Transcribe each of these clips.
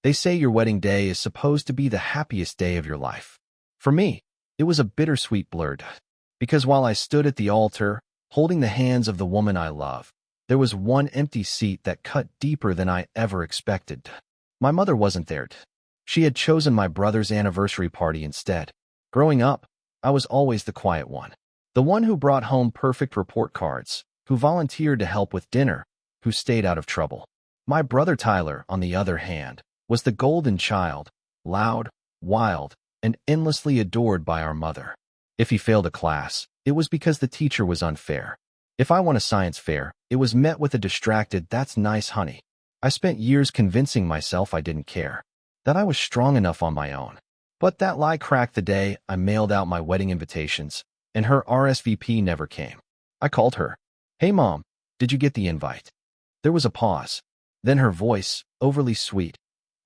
They say your wedding day is supposed to be the happiest day of your life. For me, it was a bittersweet blur, because while I stood at the altar, holding the hands of the woman I love, there was one empty seat that cut deeper than I ever expected. My mother wasn't there. She had chosen my brother's anniversary party instead. Growing up, I was always the quiet one. The one who brought home perfect report cards, who volunteered to help with dinner, who stayed out of trouble. My brother Tyler, on the other hand, was the golden child, loud, wild, and endlessly adored by our mother. If he failed a class, it was because the teacher was unfair. If I won a science fair, it was met with a distracted, "That's nice, honey." I spent years convincing myself I didn't care, that I was strong enough on my own. But that lie cracked the day I mailed out my wedding invitations, and her RSVP never came. I called her. "Hey, Mom, did you get the invite?" There was a pause. Then her voice, overly sweet.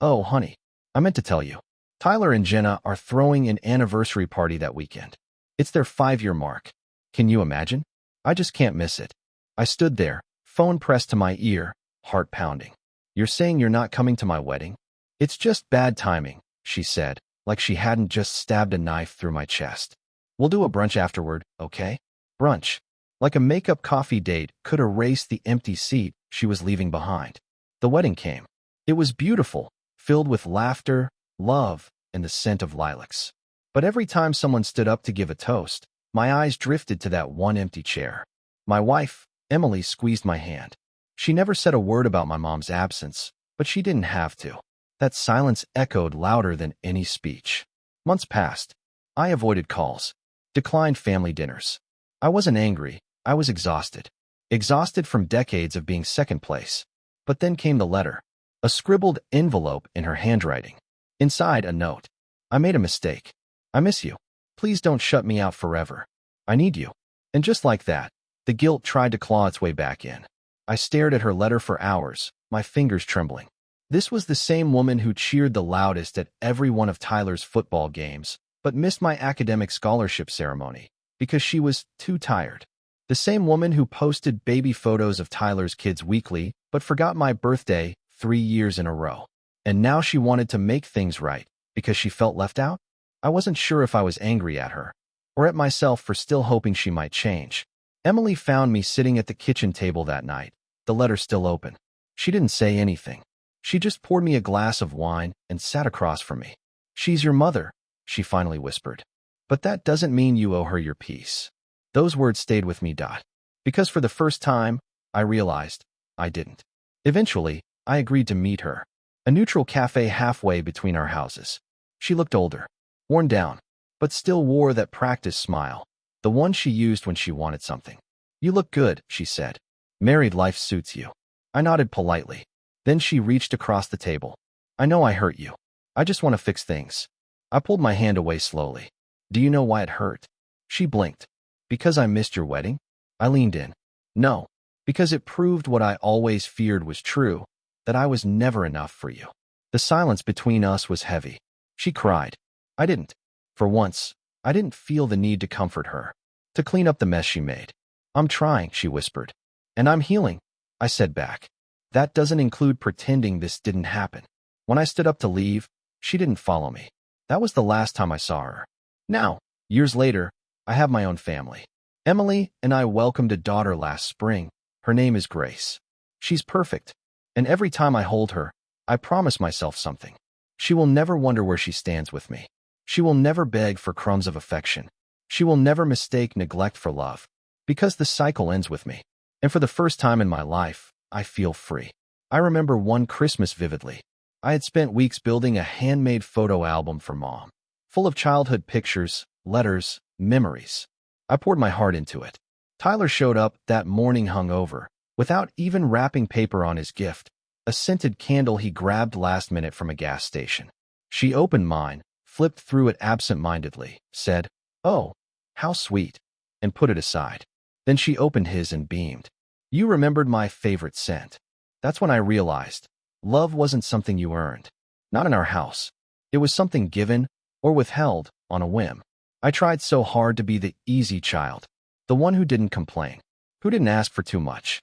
"Oh, honey, I meant to tell you. Tyler and Jenna are throwing an anniversary party that weekend. It's their 5-year mark. Can you imagine? I just can't miss it." I stood there, phone pressed to my ear, heart pounding. "You're saying you're not coming to my wedding?" "It's just bad timing," she said, like she hadn't just stabbed a knife through my chest. "We'll do a brunch afterward, okay?" Brunch, like a makeup coffee date, could erase the empty seat she was leaving behind. The wedding came. It was beautiful, filled with laughter, love, and the scent of lilacs. But every time someone stood up to give a toast, my eyes drifted to that one empty chair. My wife, Emily, squeezed my hand. She never said a word about my mom's absence, but she didn't have to. That silence echoed louder than any speech. Months passed. I avoided calls, declined family dinners. I wasn't angry. I was exhausted. Exhausted from decades of being second place. But then came the letter. A scribbled envelope in her handwriting. Inside, a note. "I made a mistake. I miss you. Please don't shut me out forever. I need you." And just like that, the guilt tried to claw its way back in. I stared at her letter for hours, my fingers trembling. This was the same woman who cheered the loudest at every one of Tyler's football games, but missed my academic scholarship ceremony because she was too tired. The same woman who posted baby photos of Tyler's kids weekly, but forgot my birthday 3 years in a row. And now she wanted to make things right because she felt left out? I wasn't sure if I was angry at her or at myself for still hoping she might change. Emily found me sitting at the kitchen table that night, the letter still open. She didn't say anything. She just poured me a glass of wine and sat across from me. "She's your mother," she finally whispered. "But that doesn't mean you owe her your peace." Those words stayed with me. Because for the first time, I realized I didn't. Eventually, I agreed to meet her. A neutral cafe halfway between our houses. She looked older, worn down, but still wore that practiced smile, the one she used when she wanted something. "You look good," she said. "Married life suits you." I nodded politely. Then she reached across the table. "I know I hurt you. I just want to fix things." I pulled my hand away slowly. "Do you know why it hurt?" She blinked. "Because I missed your wedding?" I leaned in. "No, because it proved what I always feared was true, that I was never enough for you." The silence between us was heavy. She cried. I didn't. For once, I didn't feel the need to comfort her, to clean up the mess she made. "I'm trying," she whispered. "And I'm healing," I said back. "That doesn't include pretending this didn't happen." When I stood up to leave, she didn't follow me. That was the last time I saw her. Now, years later, I have my own family. Emily and I welcomed a daughter last spring. Her name is Grace. She's perfect, and every time I hold her, I promise myself something. She will never wonder where she stands with me. She will never beg for crumbs of affection. She will never mistake neglect for love, because the cycle ends with me. And for the first time in my life, I feel free. I remember one Christmas vividly. I had spent weeks building a handmade photo album for Mom, full of childhood pictures, letters, memories. I poured my heart into it. Tyler showed up that morning hungover, without even wrapping paper on his gift, a scented candle he grabbed last minute from a gas station. She opened mine, flipped through it absent-mindedly, said, "Oh, how sweet," and put it aside. Then she opened his and beamed. "You remembered my favorite scent." That's when I realized love wasn't something you earned. Not in our house. It was something given or withheld on a whim. I tried so hard to be the easy child, the one who didn't complain, who didn't ask for too much,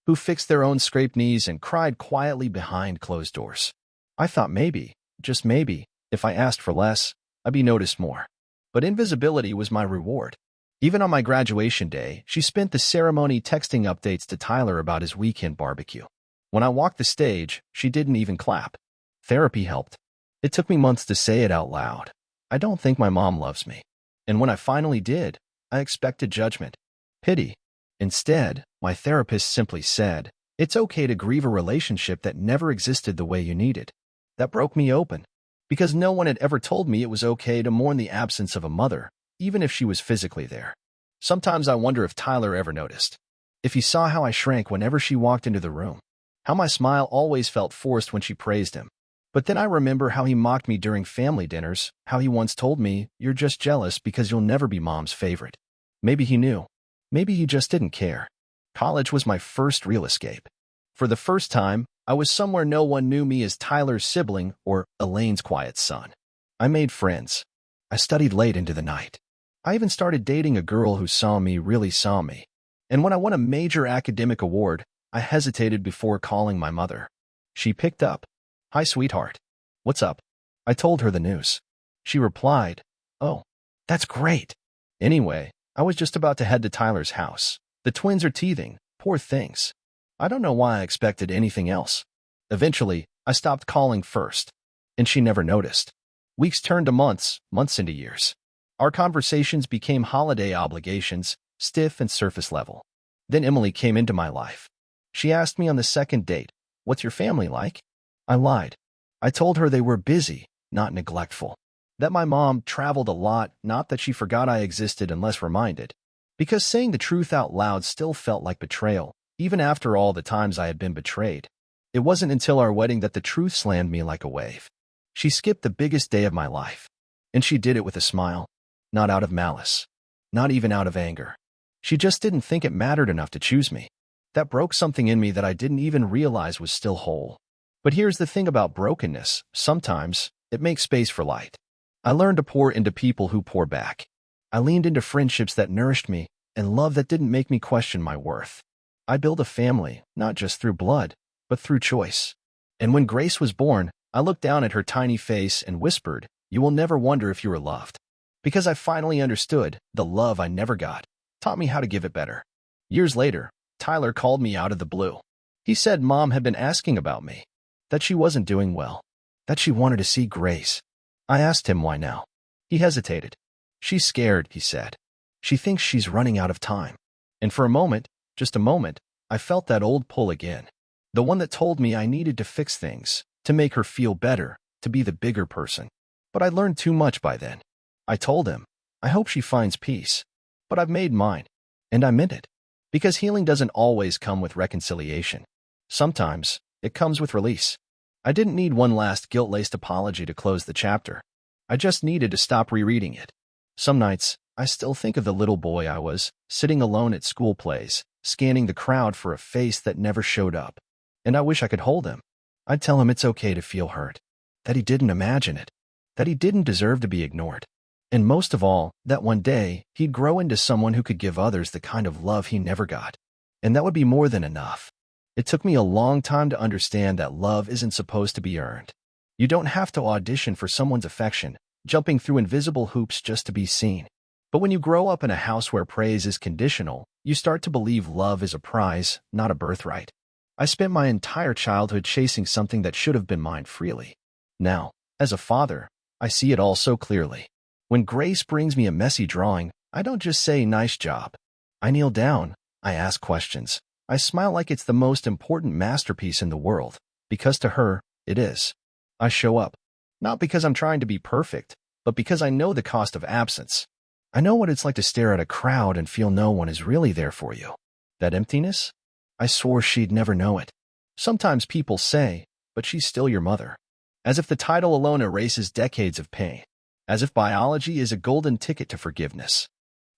who fixed their own scraped knees and cried quietly behind closed doors. I thought maybe, just maybe, if I asked for less, I'd be noticed more. But invisibility was my reward. Even on my graduation day, she spent the ceremony texting updates to Tyler about his weekend barbecue. When I walked the stage, she didn't even clap. Therapy helped. It took me months to say it out loud. I don't think my mom loves me. And when I finally did, I expected judgment, pity. Instead, my therapist simply said, "It's okay to grieve a relationship that never existed the way you needed." That broke me open, because no one had ever told me it was okay to mourn the absence of a mother, even if she was physically there. Sometimes I wonder if Tyler ever noticed. If he saw how I shrank whenever she walked into the room. How my smile always felt forced when she praised him. But then I remember how he mocked me during family dinners, how he once told me, "You're just jealous because you'll never be mom's favorite." Maybe he knew. Maybe he just didn't care. College was my first real escape. For the first time, I was somewhere no one knew me as Tyler's sibling or Elaine's quiet son. I made friends. I studied late into the night. I even started dating a girl who really saw me. And when I won a major academic award, I hesitated before calling my mother. She picked up. "Hi, sweetheart. What's up?" I told her the news. She replied, "Oh, that's great." Anyway, I was just about to head to Tyler's house. The twins are teething. Poor things. I don't know why I expected anything else. Eventually, I stopped calling first, and she never noticed. Weeks turned to months, months into years. Our conversations became holiday obligations, stiff and surface level. Then Emily came into my life. She asked me on the second date, "What's your family like?" I lied. I told her they were busy, not neglectful. That my mom traveled a lot, not that she forgot I existed unless reminded. Because saying the truth out loud still felt like betrayal, even after all the times I had been betrayed. It wasn't until our wedding that the truth slammed me like a wave. She skipped the biggest day of my life. And she did it with a smile. Not out of malice. Not even out of anger. She just didn't think it mattered enough to choose me. That broke something in me that I didn't even realize was still whole. But here's the thing about brokenness. Sometimes, it makes space for light. I learned to pour into people who pour back. I leaned into friendships that nourished me, and love that didn't make me question my worth. I built a family, not just through blood, but through choice. And when Grace was born, I looked down at her tiny face and whispered, "You will never wonder if you are loved." Because I finally understood, the love I never got taught me how to give it better. Years later, Tyler called me out of the blue. He said Mom had been asking about me, that she wasn't doing well, that she wanted to see Grace. I asked him why now. He hesitated. "She's scared," he said. "She thinks she's running out of time." And for a moment, just a moment, I felt that old pull again. The one that told me I needed to fix things, to make her feel better, to be the bigger person. But I learned too much by then. I told him, "I hope she finds peace. But I've made mine." And I meant it. Because healing doesn't always come with reconciliation. Sometimes, it comes with release. I didn't need one last guilt-laced apology to close the chapter. I just needed to stop rereading it. Some nights, I still think of the little boy I was, sitting alone at school plays, scanning the crowd for a face that never showed up. And I wish I could hold him. I'd tell him it's okay to feel hurt, that he didn't imagine it, that he didn't deserve to be ignored. And most of all, that one day, he'd grow into someone who could give others the kind of love he never got. And that would be more than enough. It took me a long time to understand that love isn't supposed to be earned. You don't have to audition for someone's affection, jumping through invisible hoops just to be seen. But when you grow up in a house where praise is conditional, you start to believe love is a prize, not a birthright. I spent my entire childhood chasing something that should have been mine freely. Now, as a father, I see it all so clearly. When Grace brings me a messy drawing, I don't just say, "Nice job." I kneel down, I ask questions. I smile like it's the most important masterpiece in the world, because to her, it is. I show up, not because I'm trying to be perfect, but because I know the cost of absence. I know what it's like to stare at a crowd and feel no one is really there for you. That emptiness? I swore she'd never know it. Sometimes people say, "But she's still your mother." As if the title alone erases decades of pain. As if biology is a golden ticket to forgiveness.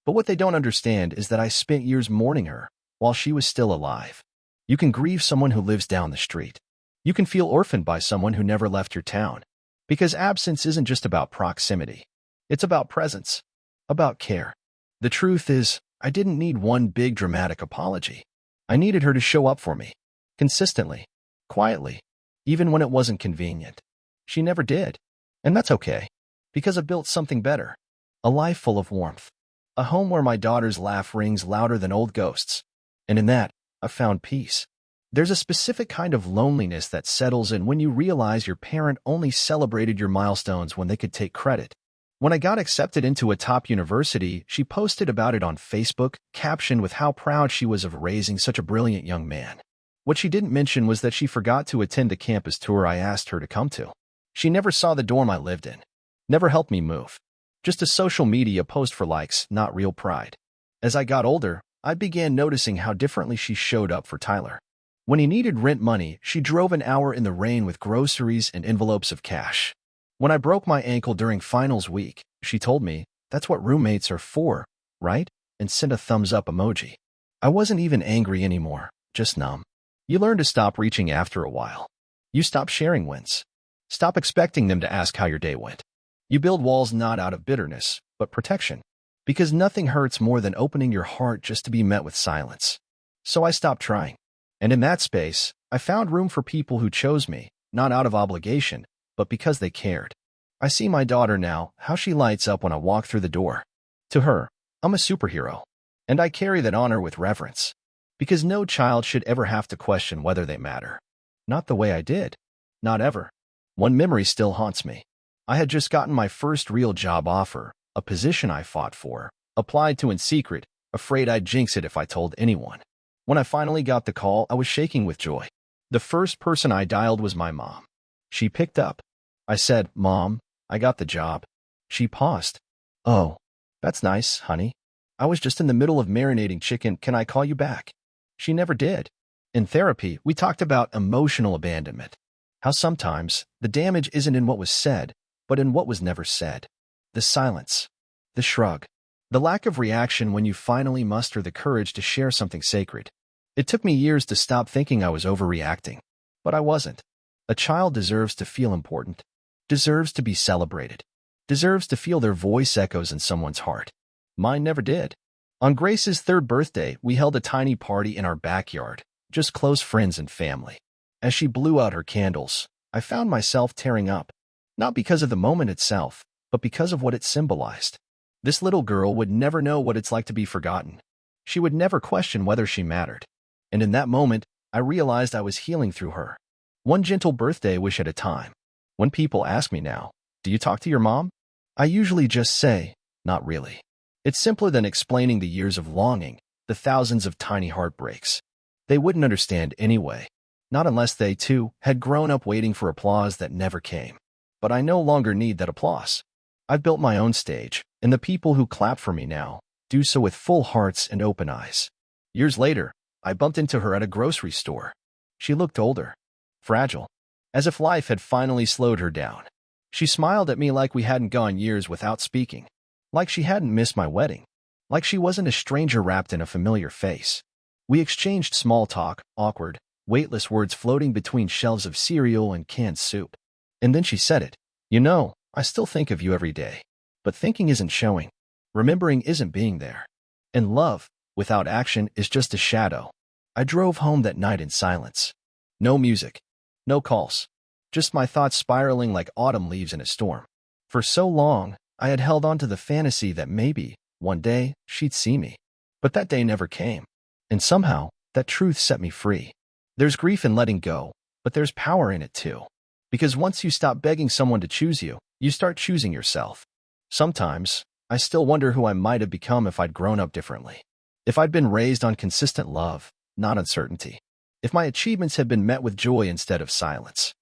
But what they don't understand is that I spent years mourning her, while she was still alive. You can grieve someone who lives down the street. You can feel orphaned by someone who never left your town. Because absence isn't just about proximity. It's about presence. About care. The truth is, I didn't need one big dramatic apology. I needed her to show up for me. Consistently. Quietly. Even when it wasn't convenient. She never did. And that's okay, because I built something better. A life full of warmth. A home where my daughter's laugh rings louder than old ghosts. And in that, I found peace. There's a specific kind of loneliness that settles in when you realize your parent only celebrated your milestones when they could take credit. When I got accepted into a top university, she posted about it on Facebook, captioned with how proud she was of raising such a brilliant young man. What she didn't mention was that she forgot to attend the campus tour I asked her to come to. She never saw the dorm I lived in. Never helped me move. Just a social media post for likes, not real pride. As I got older, I began noticing how differently she showed up for Tyler. When he needed rent money, she drove an hour in the rain with groceries and envelopes of cash. When I broke my ankle during finals week, she told me, "That's what roommates are for, right?" and sent a thumbs up emoji. I wasn't even angry anymore, just numb. You learn to stop reaching after a while. You stop sharing wins. Stop expecting them to ask how your day went. You build walls not out of bitterness, but protection. Because nothing hurts more than opening your heart just to be met with silence. So I stopped trying. And in that space, I found room for people who chose me, not out of obligation, but because they cared. I see my daughter now, how she lights up when I walk through the door. To her, I'm a superhero. And I carry that honor with reverence. Because no child should ever have to question whether they matter. Not the way I did. Not ever. One memory still haunts me. I had just gotten my first real job offer, a position I fought for, applied to in secret, afraid I'd jinx it if I told anyone. When I finally got the call, I was shaking with joy. The first person I dialed was my mom. She picked up. I said, "Mom, I got the job." She paused. "Oh, that's nice, honey. I was just in the middle of marinating chicken. Can I call you back?" She never did. In therapy, we talked about emotional abandonment. How sometimes the damage isn't in what was said, but in what was never said. The silence. The shrug. The lack of reaction when you finally muster the courage to share something sacred. It took me years to stop thinking I was overreacting. But I wasn't. A child deserves to feel important. Deserves to be celebrated. Deserves to feel their voice echoes in someone's heart. Mine never did. On Grace's 3rd birthday, we held a tiny party in our backyard, just close friends and family. As she blew out her candles, I found myself tearing up. Not because of the moment itself, but because of what it symbolized. This little girl would never know what it's like to be forgotten. She would never question whether she mattered. And in that moment, I realized I was healing through her. One gentle birthday wish at a time. When people ask me now, "Do you talk to your mom?" I usually just say, "Not really." It's simpler than explaining the years of longing, the thousands of tiny heartbreaks. They wouldn't understand anyway. Not unless they, too, had grown up waiting for applause that never came. But I no longer need that applause. I've built my own stage, and the people who clap for me now do so with full hearts and open eyes. Years later, I bumped into her at a grocery store. She looked older, fragile, as if life had finally slowed her down. She smiled at me like we hadn't gone years without speaking, like she hadn't missed my wedding, like she wasn't a stranger wrapped in a familiar face. We exchanged small talk, awkward, weightless words floating between shelves of cereal and canned soup. And then she said it. "You know, I still think of you every day. But thinking isn't showing. Remembering isn't being there. And love, without action, is just a shadow." I drove home that night in silence. No music. No calls. Just my thoughts spiraling like autumn leaves in a storm. For so long, I had held on to the fantasy that maybe, one day, she'd see me. But that day never came. And somehow, that truth set me free. There's grief in letting go, but there's power in it too. Because once you stop begging someone to choose you, you start choosing yourself. Sometimes, I still wonder who I might have become if I'd grown up differently. If I'd been raised on consistent love, not uncertainty. If my achievements had been met with joy instead of silence.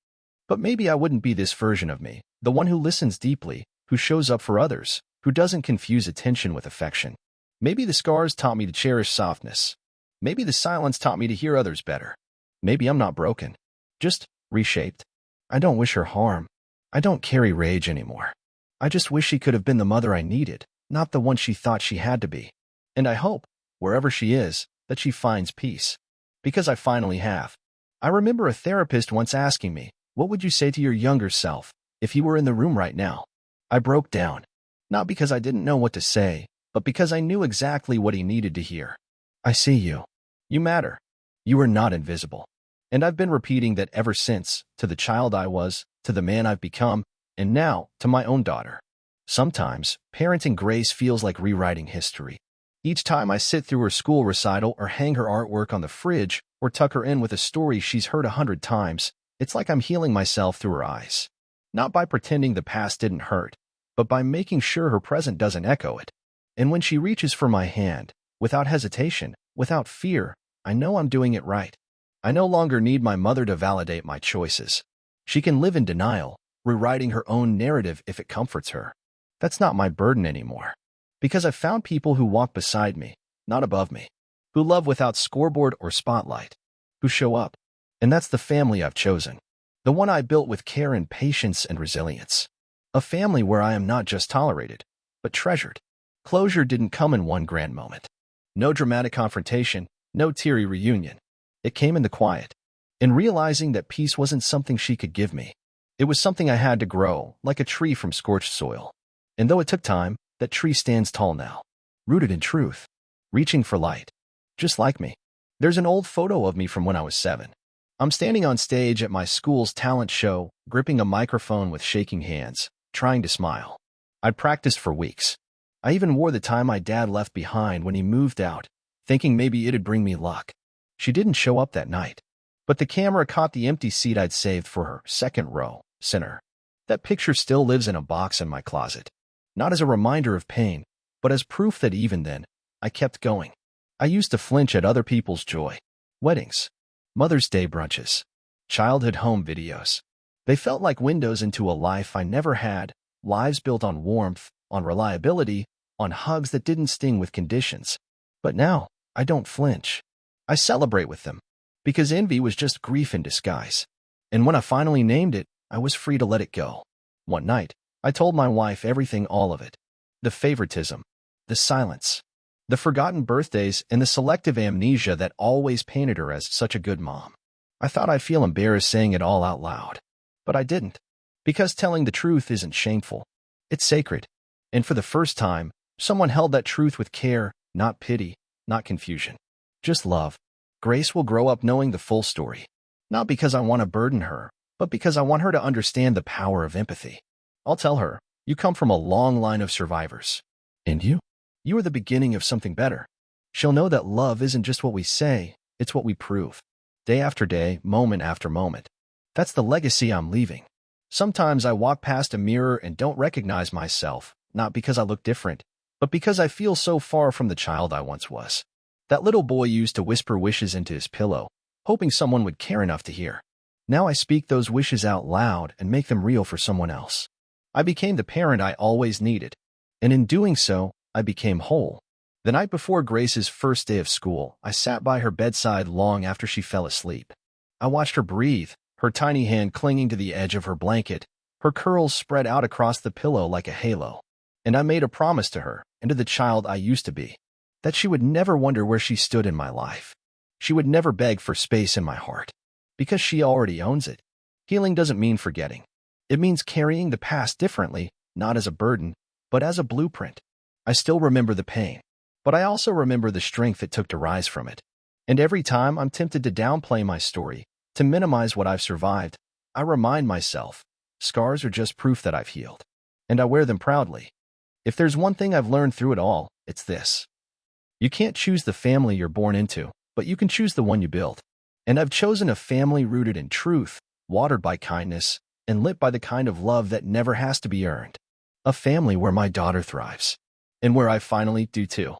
But maybe I wouldn't be this version of me, the one who listens deeply, who shows up for others, who doesn't confuse attention with affection. Maybe the scars taught me to cherish softness. Maybe the silence taught me to hear others better. Maybe I'm not broken, just reshaped. I don't wish her harm. I don't carry rage anymore. I just wish she could have been the mother I needed, not the one she thought she had to be. And I hope, wherever she is, that she finds peace. Because I finally have. I remember a therapist once asking me, "What would you say to your younger self if you were in the room right now?" I broke down. Not because I didn't know what to say, but because I knew exactly what he needed to hear. "I see you. You matter. You are not invisible." And I've been repeating that ever since, to the child I was, to the man I've become, and now to my own daughter. Sometimes, parenting Grace feels like rewriting history. Each time I sit through her school recital or hang her artwork on the fridge or tuck her in with a story she's heard 100 times, it's like I'm healing myself through her eyes. Not by pretending the past didn't hurt, but by making sure her present doesn't echo it. And when she reaches for my hand, without hesitation, without fear, I know I'm doing it right. I no longer need my mother to validate my choices. She can live in denial, rewriting her own narrative if it comforts her. That's not my burden anymore. Because I've found people who walk beside me, not above me, who love without scoreboard or spotlight, who show up. And that's the family I've chosen. The one I built with care and patience and resilience. A family where I am not just tolerated, but treasured. Closure didn't come in one grand moment. No dramatic confrontation, no teary reunion. It came in the quiet, in realizing that peace wasn't something she could give me. It was something I had to grow, like a tree from scorched soil. And though it took time, that tree stands tall now, rooted in truth, reaching for light, just like me. There's an old photo of me from when I was 7. I'm standing on stage at my school's talent show, gripping a microphone with shaking hands, trying to smile. I'd practiced for weeks. I even wore the tie my dad left behind when he moved out, thinking maybe it'd bring me luck. She didn't show up that night, but the camera caught the empty seat I'd saved for her, second row, center. That picture still lives in a box in my closet. Not as a reminder of pain, but as proof that even then, I kept going. I used to flinch at other people's joy. Weddings, Mother's Day brunches, childhood home videos. They felt like windows into a life I never had, lives built on warmth, on reliability, on hugs that didn't sting with conditions. But now, I don't flinch. I celebrate with them, because envy was just grief in disguise. And when I finally named it, I was free to let it go. One night, I told my wife everything, all of it. The favoritism, the silence, the forgotten birthdays, and the selective amnesia that always painted her as such a good mom. I thought I'd feel embarrassed saying it all out loud. But I didn't. Because telling the truth isn't shameful. It's sacred. And for the first time, someone held that truth with care, not pity, not confusion. Just love. Grace will grow up knowing the full story. Not because I want to burden her, but because I want her to understand the power of empathy. I'll tell her, you come from a long line of survivors. And you? You are the beginning of something better. She'll know that love isn't just what we say, it's what we prove. Day after day, moment after moment. That's the legacy I'm leaving. Sometimes I walk past a mirror and don't recognize myself, not because I look different, but because I feel so far from the child I once was. That little boy used to whisper wishes into his pillow, hoping someone would care enough to hear. Now I speak those wishes out loud and make them real for someone else. I became the parent I always needed, and in doing so, I became whole. The night before Grace's first day of school, I sat by her bedside long after she fell asleep. I watched her breathe, her tiny hand clinging to the edge of her blanket, her curls spread out across the pillow like a halo. And I made a promise to her, and to the child I used to be, that she would never wonder where she stood in my life. She would never beg for space in my heart, because she already owns it. Healing doesn't mean forgetting. It means carrying the past differently, not as a burden, but as a blueprint. I still remember the pain, but I also remember the strength it took to rise from it. And every time I'm tempted to downplay my story, to minimize what I've survived, I remind myself, scars are just proof that I've healed. And I wear them proudly. If there's one thing I've learned through it all, it's this. You can't choose the family you're born into, but you can choose the one you build. And I've chosen a family rooted in truth, watered by kindness, and lit by the kind of love that never has to be earned. A family where my daughter thrives. And where I finally do too.